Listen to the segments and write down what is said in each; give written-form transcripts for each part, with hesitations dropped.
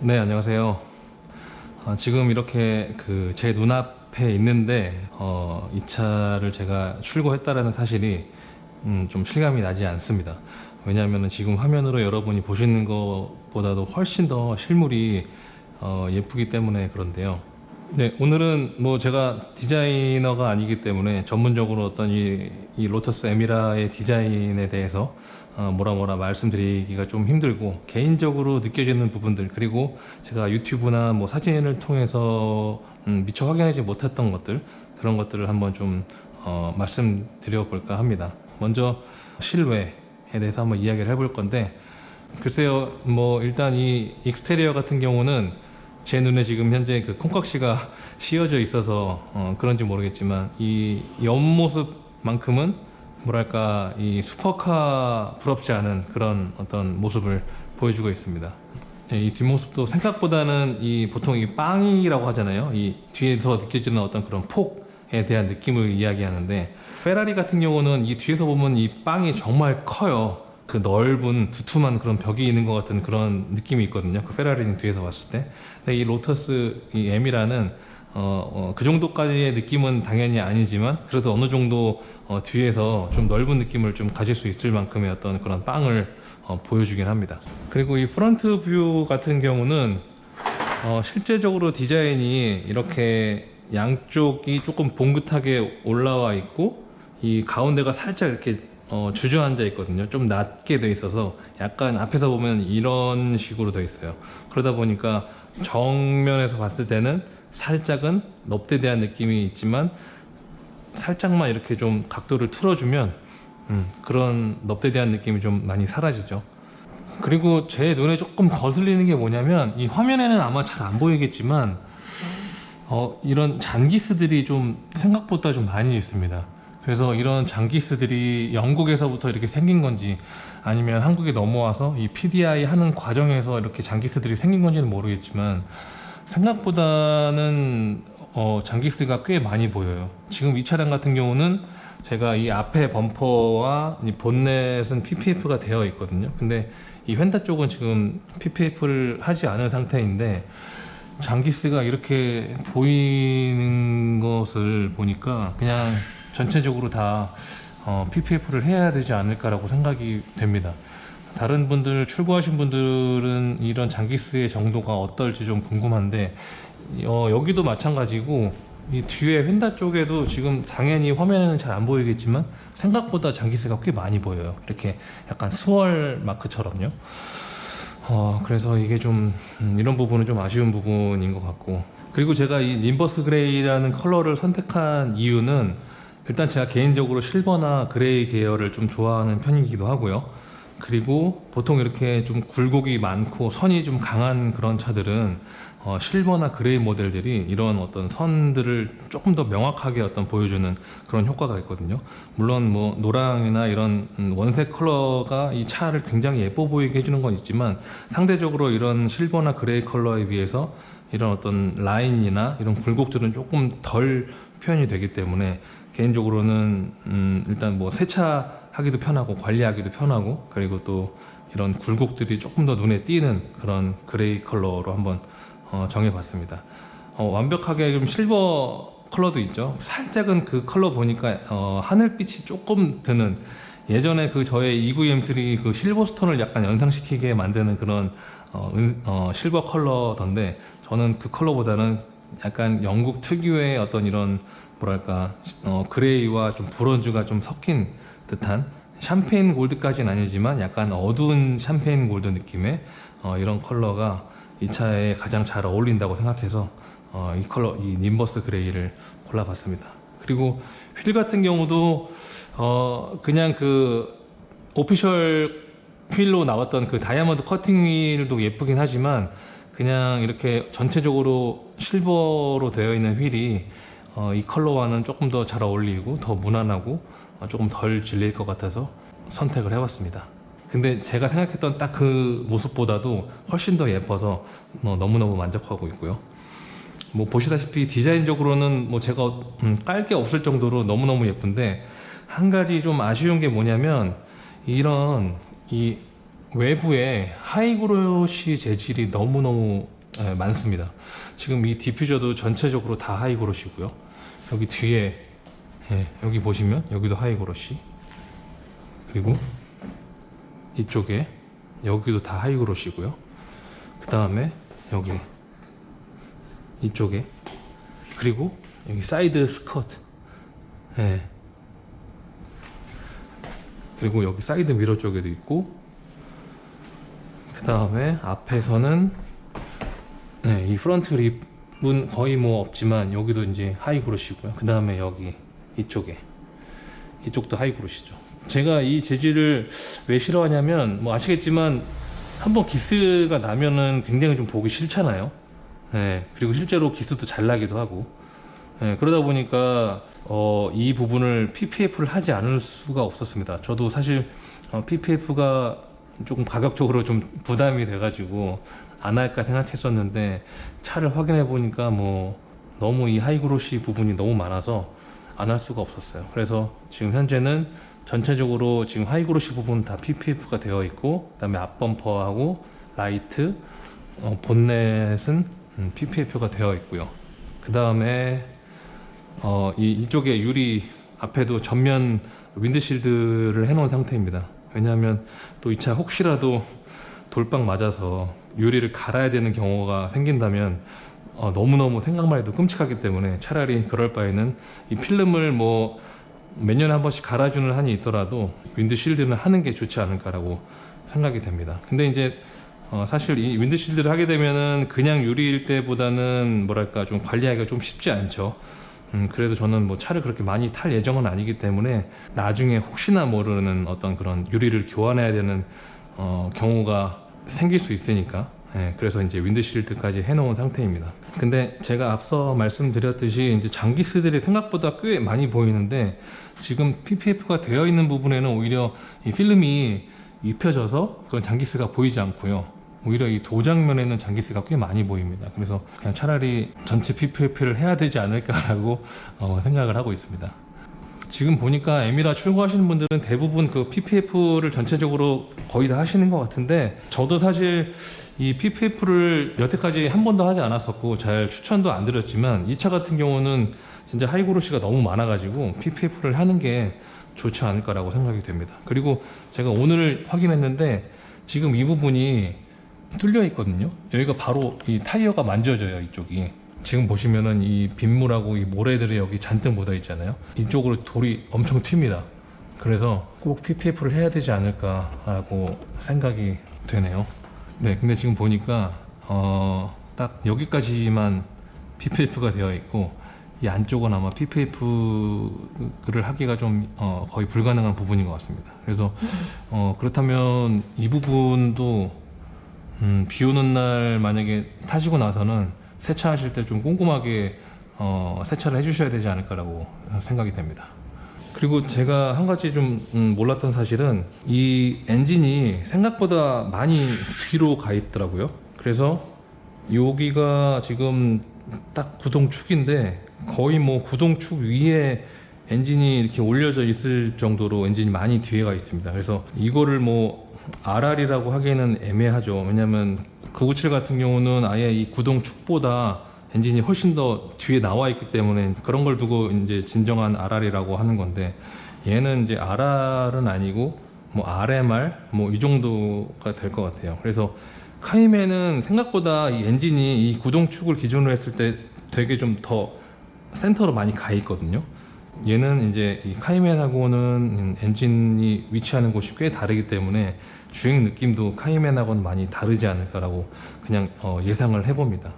네, 안녕하세요. 지금 이렇게 제 눈앞에 있는데 이 차를 제가 출고했다라는 사실이 좀 실감이 나지 않습니다. 왜냐하면 지금 화면으로 여러분이 보시는 것보다도 훨씬 더 실물이 예쁘기 때문에 그런데요. 네, 오늘은 뭐 제가 디자이너가 아니기 때문에 전문적으로 어떤 이 로터스 에미라의 디자인에 대해서 뭐라 말씀드리기가 좀 힘들고, 개인적으로 느껴지는 부분들, 그리고 제가 유튜브나 뭐 사진을 통해서 미처 확인하지 못했던 것들, 그런 것들을 한번 좀 말씀드려 볼까 합니다. 먼저 실외에 대해서 한번 이야기를 해볼 건데, 글쎄요, 뭐 일단 이 익스테리어 같은 경우는 제 눈에 지금 현재 그 콩깍지가 씌워져 있어서 그런지 모르겠지만, 이 옆모습만큼은 뭐랄까 이 슈퍼카 부럽지 않은 그런 어떤 모습을 보여주고 있습니다. 이 뒷모습도 생각보다는 보통 이 빵이라고 하잖아요. 이 뒤에서 느껴지는 어떤 그런 폭에 대한 느낌을 이야기하는데, 페라리 같은 경우는 이 뒤에서 보면 이 빵이 정말 커요. 그 넓은 두툼한 그런 벽이 있는 것 같은 그런 느낌이 있거든요. 그 페라리는 뒤에서 봤을 때. 근데 이 로터스 이 에미라는 그 정도까지의 느낌은 당연히 아니지만, 그래도 어느 정도 뒤에서 좀 넓은 느낌을 좀 가질 수 있을 만큼의 어떤 그런 빵을 보여주긴 합니다. 그리고 이 프런트 뷰 같은 경우는 실제적으로 디자인이 이렇게 양쪽이 조금 봉긋하게 올라와 있고, 이 가운데가 살짝 이렇게 주저앉아 있거든요. 좀 낮게 돼 있어서 약간 앞에서 보면 이런 식으로 돼 있어요. 그러다 보니까 정면에서 봤을 때는 살짝은 넙대대한 느낌이 있지만, 살짝만 이렇게 좀 각도를 틀어주면 그런 넙대대한 느낌이 좀 많이 사라지죠. 그리고 제 눈에 조금 거슬리는 게 뭐냐면, 이 화면에는 아마 잘 안 보이겠지만 이런 잔기스들이 좀 생각보다 좀 많이 있습니다. 그래서 이런 잔기스들이 영국에서부터 이렇게 생긴 건지, 아니면 한국에 넘어와서 이 PDI 하는 과정에서 이렇게 잔기스들이 생긴 건지는 모르겠지만, 생각보다는 잔기스가 꽤 많이 보여요. 지금 이 차량 같은 경우는 제가 이 앞에 범퍼와 이 본넷은 PPF가 되어 있거든요. 근데 이 휀다 쪽은 지금 PPF를 하지 않은 상태인데, 잔기스가 이렇게 보이는 것을 보니까 그냥 전체적으로 다 PPF를 해야 되지 않을까라고 생각이 됩니다. 다른 분들, 출고하신 분들은 이런 잔기스의 정도가 어떨지 좀 궁금한데, 여기도 마찬가지고, 이 뒤에 휀다 쪽에도 지금 당연히 화면에는 잘 안 보이겠지만 생각보다 잔기스가 꽤 많이 보여요. 이렇게 약간 스월 마크처럼요. 그래서 이게 좀 이런 부분은 좀 아쉬운 부분인 것 같고, 그리고 제가 이 님버스 그레이라는 컬러를 선택한 이유는, 일단 제가 개인적으로 실버나 그레이 계열을 좀 좋아하는 편이기도 하고요. 그리고 보통 이렇게 좀 굴곡이 많고 선이 좀 강한 그런 차들은 실버나 그레이 모델들이 이런 어떤 선들을 조금 더 명확하게 어떤 보여주는 그런 효과가 있거든요. 물론 뭐 노랑이나 이런 원색 컬러가 이 차를 굉장히 예뻐 보이게 해주는 건 있지만, 상대적으로 이런 실버나 그레이 컬러에 비해서 이런 어떤 라인이나 이런 굴곡들은 조금 덜 표현이 되기 때문에, 개인적으로는 일단 뭐 세차 하기도 편하고 관리하기도 편하고, 그리고 또 이런 굴곡들이 조금 더 눈에 띄는 그런 그레이 컬러로 한번 정해봤습니다. 완벽하게 좀 실버 컬러도 있죠. 살짝은 그 컬러 보니까 하늘빛이 조금 드는, 예전에 그 저의 EV-M3 그 실버스톤을 약간 연상시키게 만드는 그런 실버 컬러던데, 저는 그 컬러보다는 약간 영국 특유의 어떤 이런 뭐랄까 그레이와 좀 브론즈가 좀 섞인 듯한, 샴페인 골드까지는 아니지만 약간 어두운 샴페인 골드 느낌의 이런 컬러가 이 차에 가장 잘 어울린다고 생각해서 이 컬러, 이 님버스 그레이를 골라봤습니다. 그리고 휠 같은 경우도 그냥 그 오피셜 휠로 나왔던 그 다이아몬드 커팅 휠도 예쁘긴 하지만, 그냥 이렇게 전체적으로 실버로 되어 있는 휠이 이 컬러와는 조금 더 잘 어울리고 더 무난하고 조금 덜 질릴 것 같아서 선택을 해봤습니다. 근데 제가 생각했던 딱 그 모습보다도 훨씬 더 예뻐서 너무너무 만족하고 있고요. 뭐 보시다시피 디자인적으로는 뭐 제가 깔 게 없을 정도로 너무너무 예쁜데, 한 가지 좀 아쉬운 게 뭐냐면, 이런 이 외부에 하이그로시 재질이 너무너무 많습니다. 지금 이 디퓨저도 전체적으로 다 하이그로시고요. 여기 뒤에 여기 보시면 여기도 하이그로시, 그리고 이쪽에 여기도 다 하이그로시고요. 그 다음에 여기 이쪽에, 그리고 여기 사이드 스커트, 그리고 여기 사이드 미러 쪽에도 있고, 그 다음에 앞에서는 이 프런트 립은 거의 뭐 없지만 여기도 이제 하이그로시고요. 그 다음에 여기 이쪽도 하이그로시죠. 제가 이 재질을 왜 싫어하냐면, 뭐 아시겠지만 한번 기스가 나면은 굉장히 좀 보기 싫잖아요. 그리고 실제로 기스도 잘 나기도 하고, 그러다 보니까 이 부분을 PPF를 하지 않을 수가 없었습니다. 저도 사실 PPF가 조금 가격적으로 좀 부담이 돼가지고 안 할까 생각했었는데, 차를 확인해 보니까 뭐 너무 이 하이그로시 부분이 너무 많아서 안 할 수가 없었어요. 그래서 지금 현재는 전체적으로 지금 하이그로시 부분은 다 PPF가 되어 있고, 그 다음에 앞범퍼하고 라이트, 본넷은 PPF가 되어 있고요. 그 다음에 이쪽에 유리 앞에도 전면 윈드실드를 해놓은 상태입니다. 왜냐하면 또 이 차 혹시라도 돌빵 맞아서 유리를 갈아야 되는 경우가 생긴다면 너무너무 생각만 해도 끔찍하기 때문에, 차라리 그럴 바에는 이 필름을 뭐 몇 년에 한 번씩 갈아주는 한이 있더라도 윈드실드는 하는 게 좋지 않을까라고 생각이 됩니다. 근데 이제 사실 이 윈드실드를 하게 되면은 그냥 유리일 때보다는 뭐랄까 좀 관리하기가 좀 쉽지 않죠. 그래도 저는 뭐 차를 그렇게 많이 탈 예정은 아니기 때문에 나중에 혹시나 모르는 어떤 그런 유리를 교환해야 되는 경우가 생길 수 있으니까, 그래서 이제 윈드실드까지 해놓은 상태입니다. 근데 제가 앞서 말씀드렸듯이 이제 장기스들이 생각보다 꽤 많이 보이는데, 지금 PPF가 되어 있는 부분에는 오히려 이 필름이 입혀져서 그런 장기스가 보이지 않고요. 오히려 이 도장면에는 장기스가 꽤 많이 보입니다. 그래서 그냥 차라리 전체 PPF를 해야 되지 않을까라고 생각을 하고 있습니다. 지금 보니까 에미라 출고하시는 분들은 대부분 그 PPF를 전체적으로 거의 다 하시는 것 같은데, 저도 사실 이 PPF를 여태까지 한 번도 하지 않았었고 잘 추천도 안 드렸지만, 이 차 같은 경우는 진짜 하이그로시가 너무 많아가지고 PPF를 하는 게 좋지 않을까라고 생각이 됩니다. 그리고 제가 오늘 확인했는데 지금 이 부분이 뚫려 있거든요. 여기가 바로 이 타이어가 만져져요. 이쪽이 지금 보시면은 이 빗물하고 이 모래들이 여기 잔뜩 묻어 있잖아요. 이쪽으로 돌이 엄청 튑니다. 그래서 꼭 PPF를 해야 되지 않을까라고 생각이 되네요. 근데 지금 보니까 딱 여기까지만 PPF가 되어 있고, 이 안쪽은 아마 PPF를 하기가 좀 거의 불가능한 부분인 것 같습니다. 그래서 그렇다면 이 부분도 비 오는 날 만약에 타시고 나서는 세차하실 때 좀 꼼꼼하게 세차를 해주셔야 되지 않을까라고 생각이 됩니다. 그리고 제가 한 가지 좀 몰랐던 사실은 이 엔진이 생각보다 많이 뒤로 가 있더라고요. 그래서 여기가 지금 딱 구동축인데 거의 뭐 구동축 위에 엔진이 이렇게 올려져 있을 정도로 엔진이 많이 뒤에 가 있습니다. 그래서 이거를 뭐 RR이라고 하기에는 애매하죠. 왜냐면 997 같은 경우는 아예 이 구동축보다 엔진이 훨씬 더 뒤에 나와 있기 때문에 그런 걸 두고 이제 진정한 RR이라고 하는 건데, 얘는 이제 RR은 아니고 뭐 RMR 뭐 이 정도가 될 것 같아요. 그래서 카이맨은 생각보다 이 엔진이 이 구동축을 기준으로 했을 때 되게 좀 더 센터로 많이 가 있거든요. 얘는 이제 이 카이맨하고는 엔진이 위치하는 곳이 꽤 다르기 때문에 주행 느낌도 카이맨하고는 많이 다르지 않을까라고 그냥 예상을 해봅니다.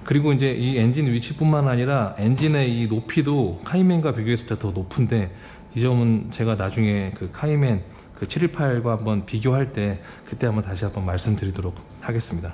그리고 이제 이 엔진 위치뿐만 아니라 엔진의 이 높이도 카이맨과 비교했을 때 더 높은데, 이 점은 제가 나중에 그 카이맨 그 718과 한번 비교할 때 그때 한번 다시 한번 말씀드리도록 하겠습니다.